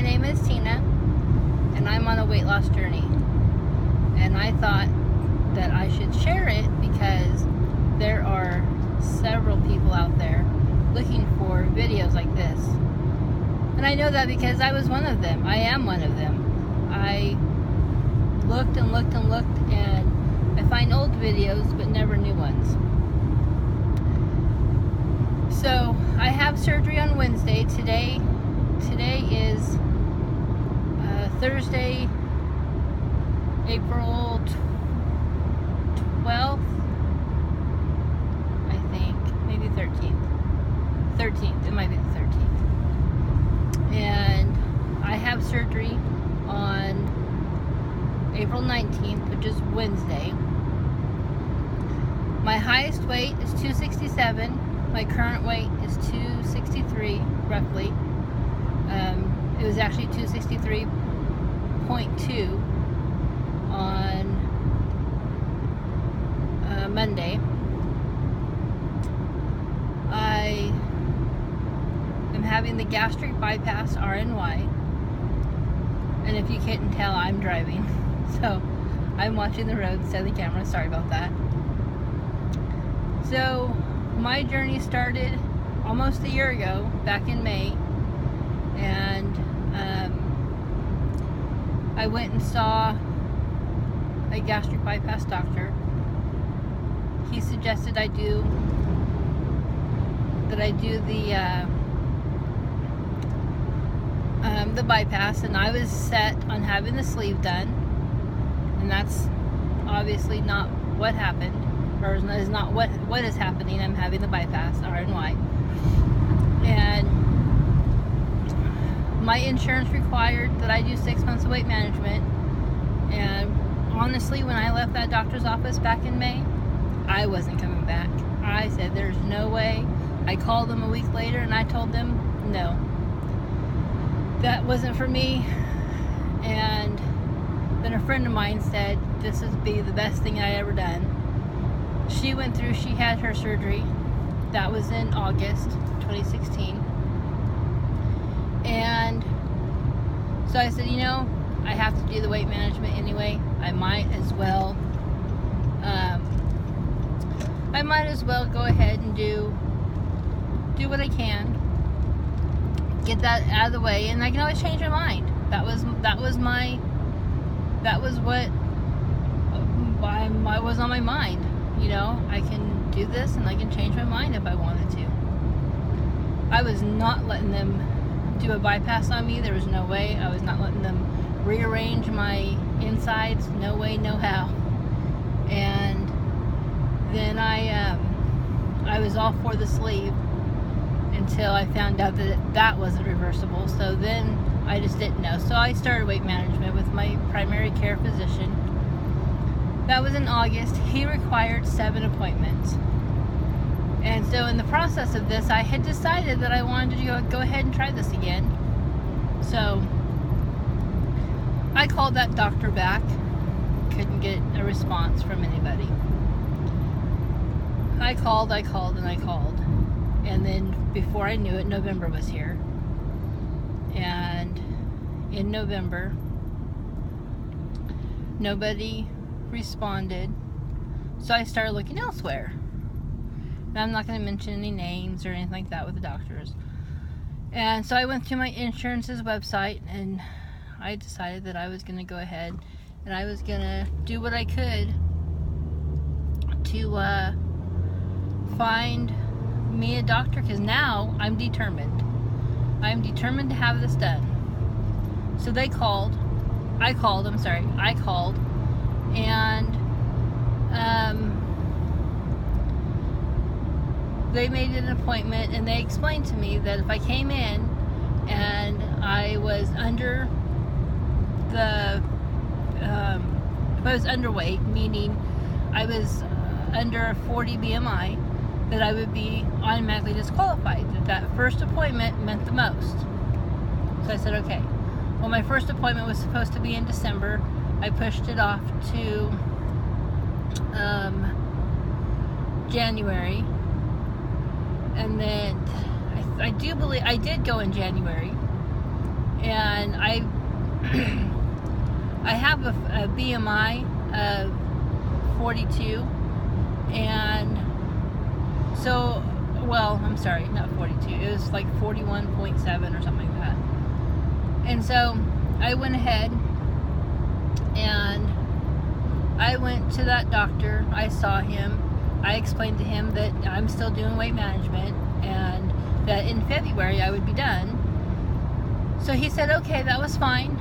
name is Tina, and I'm on a weight loss journey. And I thought that I should share it because there are several people out there looking for videos like this. And I know that because I was one of them. I am one of them. I looked and looked and looked, and I find old videos but never new ones. So I have surgery on Wednesday. Today is Thursday, April 12th, I think, maybe 13th. 13th, it might be the 13th. And I have surgery on April 19th, which is Wednesday. My highest weight is 267. My current weight is 263, roughly. It was actually 263.2 on Monday. I am having the gastric bypass, roux-en-y. And if you couldn't tell, I'm driving. So I'm watching the road instead of the camera. Sorry about that. So my journey started almost a year ago, back in May. And I went and saw a gastric bypass doctor. He suggested I do the bypass, and I was set on having the sleeve done, and that's obviously not what happened, or is not what is happening. I'm having the bypass, roux-en-y, and my insurance required that I do 6 months of weight management. And honestly, when I left that doctor's office back in May, I wasn't coming back. I said, there's no way. I called them a week later and I told them, no, that wasn't for me. And then a friend of mine said, this would be the best thing I ever done. She had her surgery. That was in August 2016. And so I said, I have to do the weight management anyway. I might as well go ahead and do what I can, get that out of the way, and I can always change my mind. That was what was on my mind. I can do this and I can change my mind if I wanted to. I was not letting them do a bypass on me. There was no way. I was not letting them rearrange my insides. No way, no how. And then I was all for the sleeve until I found out that wasn't reversible. So then I just didn't know. So I started weight management with my primary care physician. That was in August. He required 7 appointments. And so in the process of this, I had decided that I wanted to go ahead and try this again. So I called that doctor back. Couldn't get a response from anybody. I called. And then before I knew it, November was here. And in November, nobody responded. So I started looking elsewhere. Now, I'm not going to mention any names or anything like that with the doctors. And so I went to my insurance's website, and I decided that I was going to go ahead and I was going to do what I could to find me a doctor, because now I'm determined. I'm determined to have this done. So I called, and they made an appointment, and they explained to me that if I came in and I was under if I was underweight, meaning I was under a 40 BMI, that I would be automatically disqualified. That first appointment meant the most. So I said, okay. Well, my first appointment was supposed to be in December. I pushed it off to January. And then I do believe I did go in January. and I have a BMI of 42, and so, well, I'm sorry, not 42, it was like 41.7 or something like that. And so I went ahead and I went to that doctor. I saw him. I explained to him that I'm still doing weight management and that in February I would be done. So he said, okay, that was fine.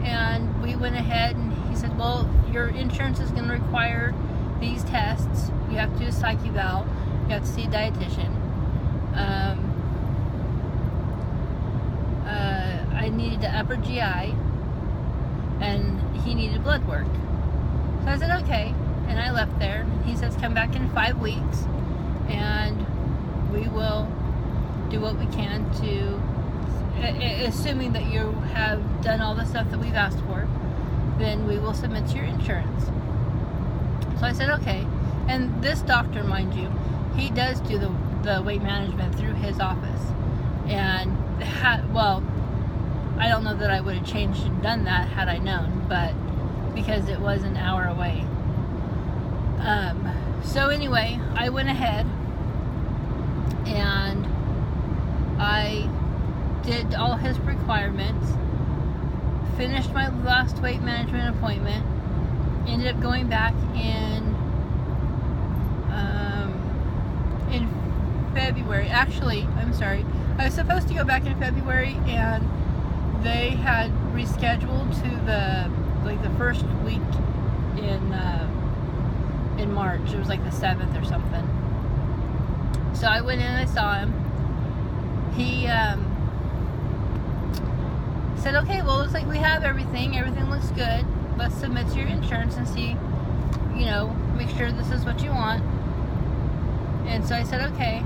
And we went ahead and he said, well, your insurance is going to require these tests. You have to do a psych eval. You have to see a dietitian. I needed the upper GI, and he needed blood work. So I said, okay, and I left there. He says, come back in 5 weeks, and we will do what we can to, assuming that you have done all the stuff that we've asked for, then we will submit to your insurance. So I said, okay. And this doctor, mind you, he does do the weight management through his office. And, well, I don't know that I would have changed and done that had I known, but because it was an hour away. So anyway, I went ahead and I did all his requirements, finished my last weight management appointment, ended up going back in February. Actually, I'm sorry, I was supposed to go back in February, and they had rescheduled to the first week in March. It was like the 7th or something. So I went in and I saw him. He said, okay, well, looks like we have everything. Everything looks good. Let's submit to your insurance and see, make sure this is what you want. And so I said, okay.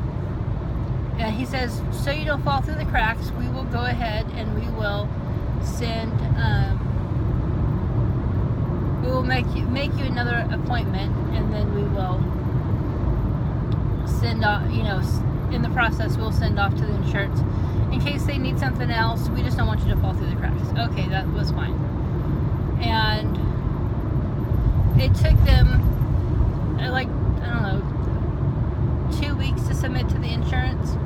And he says, so you don't fall through the cracks, we will go ahead and we will send, we will make you another appointment, and then we will send off, in the process we'll send off to the insurance in case they need something else. We just don't want you to fall through the cracks. Okay, that was fine. And it took them, 2 weeks to submit to the insurance,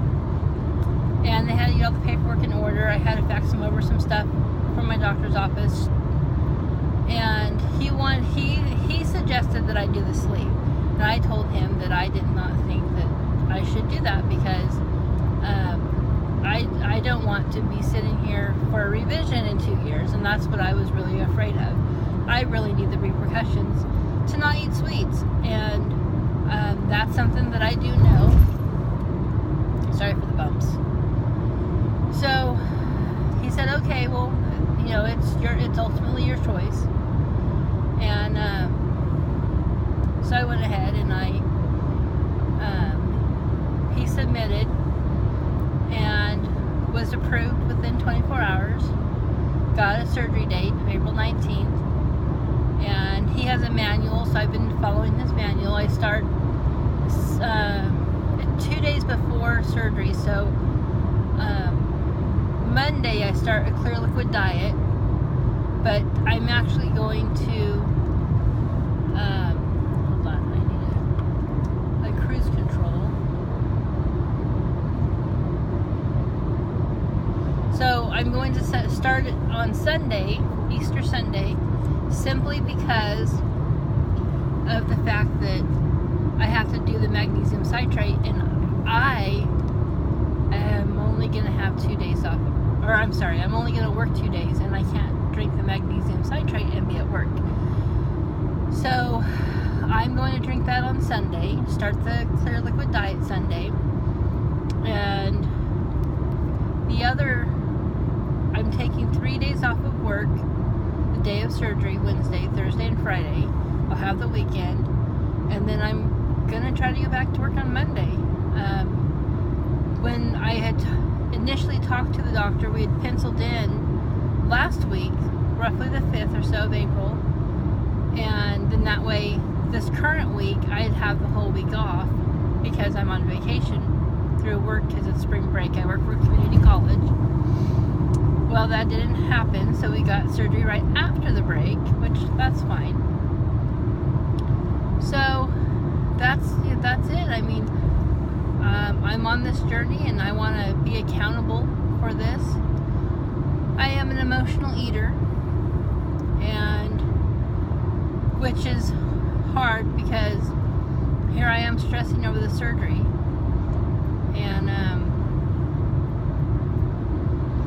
and they had to get all the paperwork in order. I had to fax them over some stuff from my doctor's office, and he suggested that I do the sleep, and I told him that I did not think that I should do that because I don't want to be sitting here for a revision in 2 years, and that's what I was really afraid of. I really need the repercussions to not eat sweets, and that's something that I do know. Sorry for the bumps. So he said, okay, well, it's ultimately your choice. And so I went ahead and he submitted and was approved within 24 hours. Got a surgery date of April 19th. And he has a manual, so I've been following his manual. I start 2 days before surgery, so Monday I start a clear liquid diet, but I'm actually going to hold on, I need a cruise control. So I'm going to start it on Sunday, Easter Sunday, simply because of the fact that I have to do the magnesium citrate, and I am only going to have 2 days off. Or I'm sorry, I'm only going to work 2 days, and I can't drink the magnesium citrate and be at work. So I'm going to drink that on Sunday, start the clear liquid diet Sunday, and I'm taking 3 days off of work, the day of surgery, Wednesday, Thursday, and Friday. I'll have the weekend, and then I'm going to try to go back to work on Monday. When I had initially talked to the doctor, we had penciled in last week, roughly the 5th or so of April, and then that way, this current week, I'd have the whole week off because I'm on vacation through work because it's spring break. I work for a community college. Well, that didn't happen, so we got surgery right after the break, which that's fine. So that's it. I mean, I'm on this journey and I want to be accountable for this. I am an emotional eater, and which is hard because here I am stressing over the surgery, and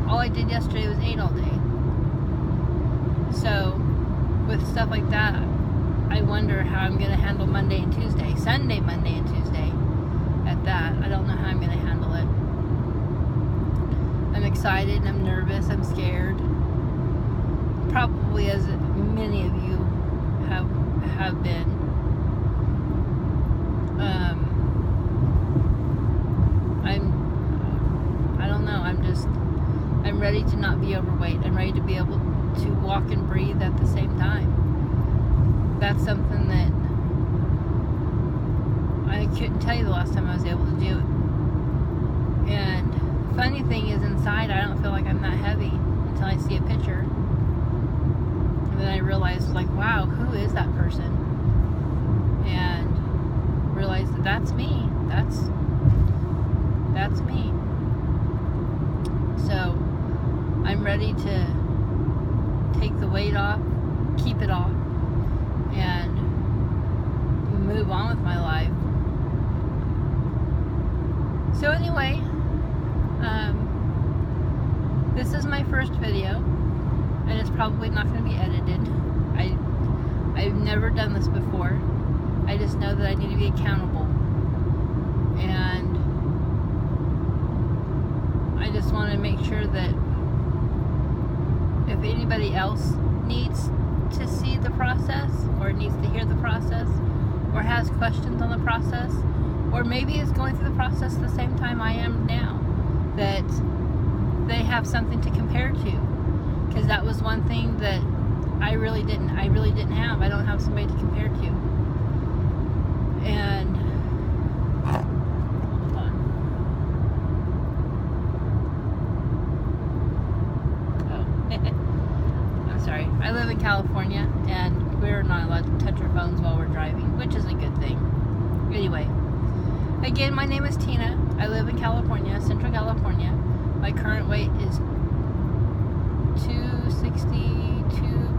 all I did yesterday was ate all day. So with stuff like that, I wonder how I'm going to handle Monday and Tuesday. Sunday, Monday, and Tuesday at that. I don't know how I'm going to handle it. I'm excited, I'm nervous, I'm scared. Probably as many of you have been. I don't know, I'm ready to not be overweight. I'm ready to be able to walk and breathe at the same time. That's something that I couldn't tell you the last time I was able to do it. And funny thing is, inside I don't feel like I'm that heavy until I see a picture. And then I realize, like, wow, who is that person? And realize that that's me. That's me. So I'm ready to take the weight off, keep it off, and move on with my life. So anyway, this is my first video, and it's probably not going to be edited. I've never done this before. I just know that I need to be accountable, and I just want to make sure that if anybody else needs to see the process, or needs to hear the process, or has questions on the process, or maybe is going through the process the same time I am now, that they have something to compare to. Because that was one thing that I really didn't have. I don't have somebody to compare to. And hold on. Oh. I'm sorry. I live in California, and we're not allowed to touch our phones while we're driving, which is a good thing. Anyway, again, my name is Tina. I live in California, Central California. My current weight is 262